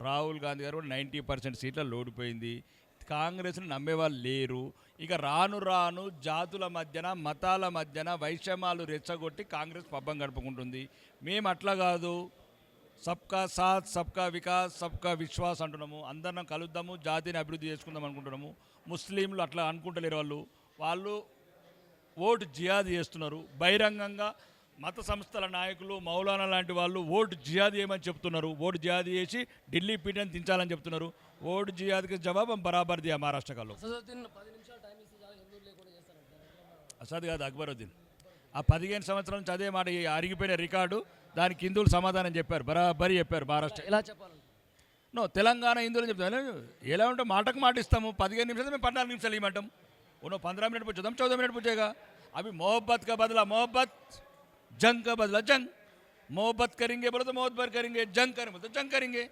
రాహుల్ గాంధీ గారు కూడా 90% సీట్లలో ఓడిపోయింది. కాంగ్రెస్ని నమ్మేవాళ్ళు లేరు. ఇక రాను రాను జాతుల మధ్యన మతాల మధ్యన వైషమ్యాలు రెచ్చగొట్టి కాంగ్రెస్ పబ్బం గడుపుకుంటుంది. మేము అట్లా కాదు, సబ్కా సాత్ సబ్కా వికాస్ సబ్కా విశ్వాస్ అంటున్నాము. అందరం కలుద్దాము, జాతిని అభివృద్ధి చేసుకుందాం అనుకుంటున్నాము. ముస్లింలు అట్లా అనుకుంటలేరు. వాళ్ళు ఓటు జియాద్ చేస్తున్నారు బహిరంగంగా. మత సంస్థల నాయకులు మౌలానా లాంటి వాళ్ళు ఓటు జియాద్ చేయమని చెప్తున్నారు. ఓటు జియాద్ చేసి ఢిల్లీ పీఠాన్ని దించాలని చెప్తున్నారు. ఓటు జియాద్కి జవాబు బరాబర్ దియా మహారాష్ట్ర కాలో. అసద్ కాదు, అక్బరుద్దీన్. ఆ 15 సంవత్సరాల నుంచి అదే మాట, అరిగిపోయిన రికార్డు. దానికి హిందువులు సమాధానం చెప్పారు, బరాబరి చెప్పారు. మహారాష్ట్ర ఎలా చెప్పాలి? తెలంగాణ హిందువులు చెప్తాను. ఎలా ఉంటే మాటకు మాట ఇస్తాము. 15 నిమిషాలు మేము 14 నిమిషాలు ఇవ్వమంటాం. उन्होंने 15 मिनट पूछा, हम 14 मिनट पूछेगा. अभी मोहब्बत का बदला मोहब्बत, जंग का बदला जंग. मोहब्बत करेंगे बोलो तो मोहब्बत करेंगे, जंग करेंगे तो जंग करेंगे.